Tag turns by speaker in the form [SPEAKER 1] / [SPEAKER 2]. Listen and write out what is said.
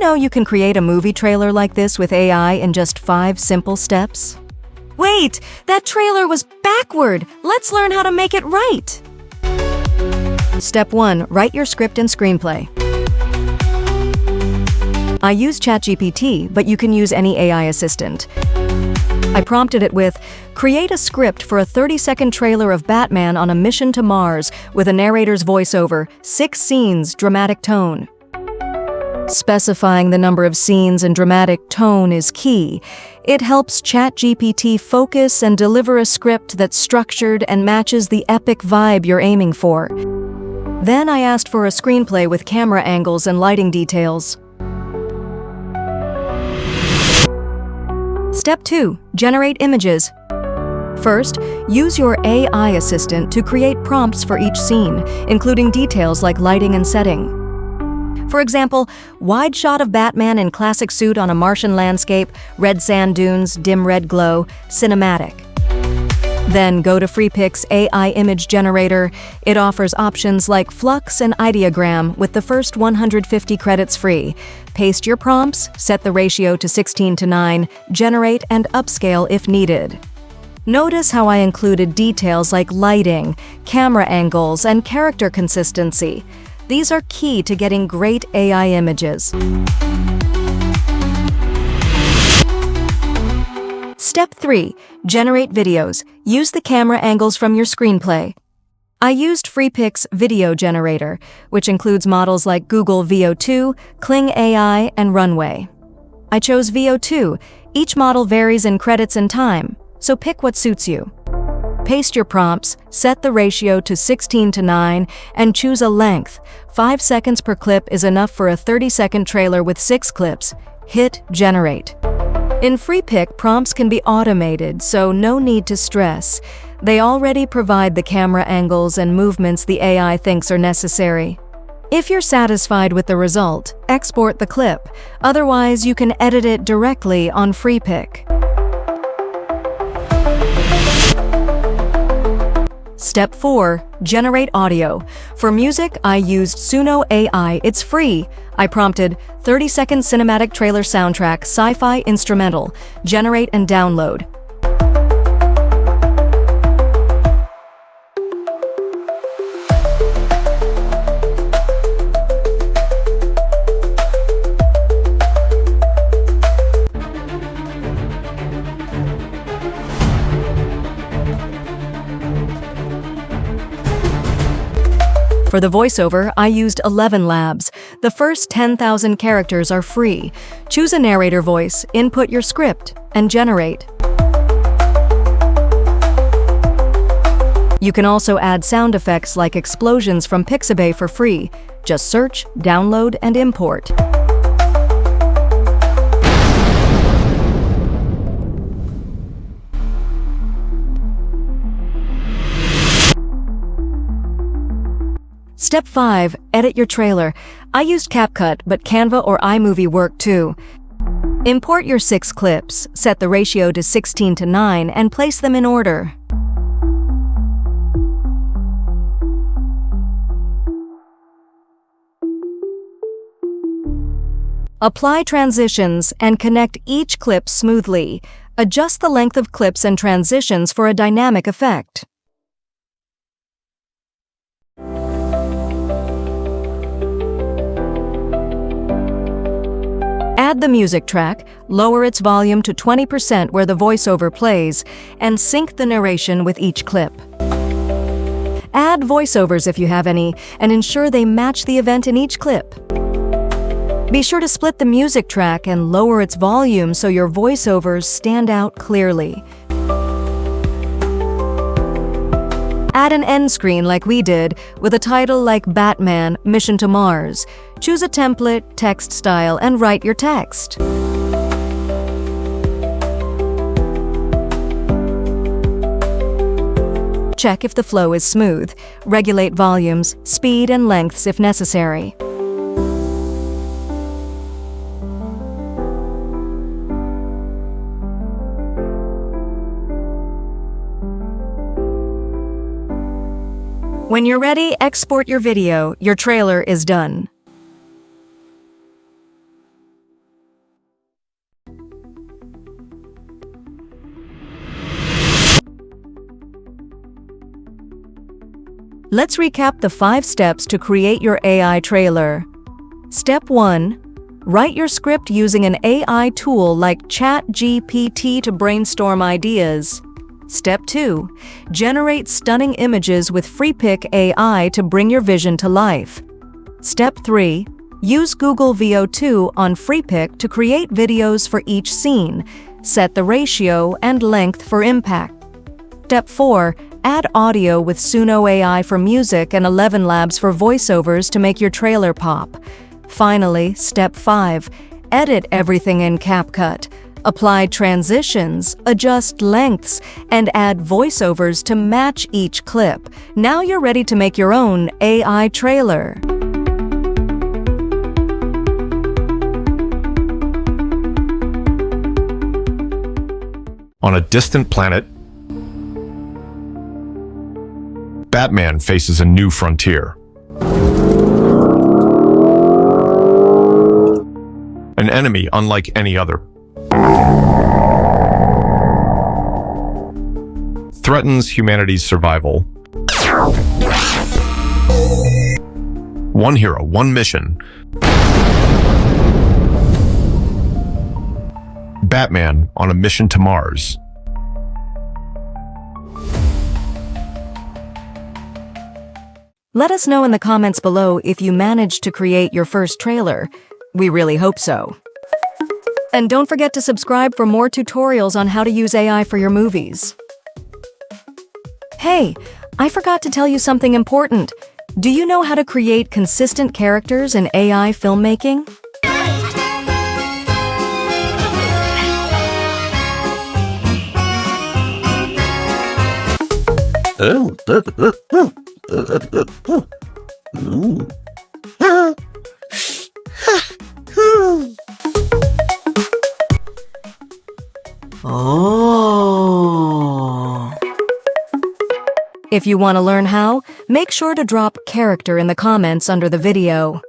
[SPEAKER 1] know you can create a movie trailer like this with AI in just 5 simple steps? Wait, that trailer was backward! Let's learn how to make it right! Step 1. Write your script and screenplay. I use ChatGPT, but you can use any AI assistant. I prompted it with, create a script for a 30-second trailer of Batman on a mission to Mars with a narrator's voiceover, 6 scenes, dramatic tone. Specifying the number of scenes and dramatic tone is key. It helps ChatGPT focus and deliver a script that's structured and matches the epic vibe you're aiming for. Then I asked for a screenplay with camera angles and lighting details. Step 2. Generate images. First, use your AI assistant to create prompts for each scene, including details like lighting and setting. For example, wide shot of Batman in classic suit on a Martian landscape, red sand dunes, dim red glow, cinematic. Then go to Freepik's AI image generator. It offers options like Flux and Ideogram with the first 150 credits free. Paste your prompts, set the ratio to 16:9, generate and upscale if needed. Notice how I included details like lighting, camera angles, and character consistency. These are key to getting great AI images. Step 3. Generate videos. Use the camera angles from your screenplay. I used Freepik's video generator, which includes models like Google Veo 2, Kling AI, and Runway. I chose Veo 2. Each model varies in credits and time, so pick what suits you. Paste your prompts, set the ratio to 16:9, and choose a length. 5 seconds per clip is enough for a 30-second trailer with 6 clips. Hit Generate. In Freepik, prompts can be automated, so no need to stress. They already provide the camera angles and movements the AI thinks are necessary. If you're satisfied with the result, export the clip. Otherwise, you can edit it directly on Freepik. Step 4. Generate audio. For music, I used Suno AI. It's free. I prompted 30-second cinematic trailer soundtrack, sci-fi instrumental. Generate and download. For the voiceover, I used ElevenLabs. The first 10,000 characters are free. Choose a narrator voice, input your script, and generate. You can also add sound effects like explosions from Pixabay for free. Just search, download, and import. Step 5. Edit your trailer. I used CapCut, but Canva or iMovie work too. Import your 6 clips, set the ratio to 16:9, and place them in order. Apply transitions and connect each clip smoothly. Adjust the length of clips and transitions for a dynamic effect. Add the music track, lower its volume to 20% where the voiceover plays, and sync the narration with each clip. Add voiceovers if you have any, and ensure they match the event in each clip. Be sure to split the music track and lower its volume so your voiceovers stand out clearly. Add an end screen like we did, with a title like Batman, Mission to Mars. Choose a template, text style, and write your text. Check if the flow is smooth. Regulate volumes, speed, and lengths if necessary. When you're ready, export your video. Your trailer is done. Let's recap the 5 steps to create your AI trailer. Step 1. Write your script using an AI tool like ChatGPT to brainstorm ideas. Step 2. Generate stunning images with Freepik AI to bring your vision to life. Step 3. Use Google Veo 2 on Freepik to create videos for each scene. Set the ratio and length for impact. Step 4. Add audio with Suno AI for music and ElevenLabs for voiceovers to make your trailer pop. Finally, Step 5. Edit everything in CapCut. Apply transitions, adjust lengths, and add voiceovers to match each clip. Now you're ready to make your own AI trailer.
[SPEAKER 2] On a distant planet, Batman faces a new frontier. An enemy unlike any other. Threatens humanity's survival. One hero, one mission. Batman on a mission to Mars.
[SPEAKER 1] Let us know in the comments below if you managed to create your first trailer. We really hope so. And don't forget to subscribe for more tutorials on how to use AI for your movies. Hey, I forgot to tell you something important. Do you know how to create consistent characters in AI filmmaking? If you want to learn how, make sure to drop character in the comments under the video.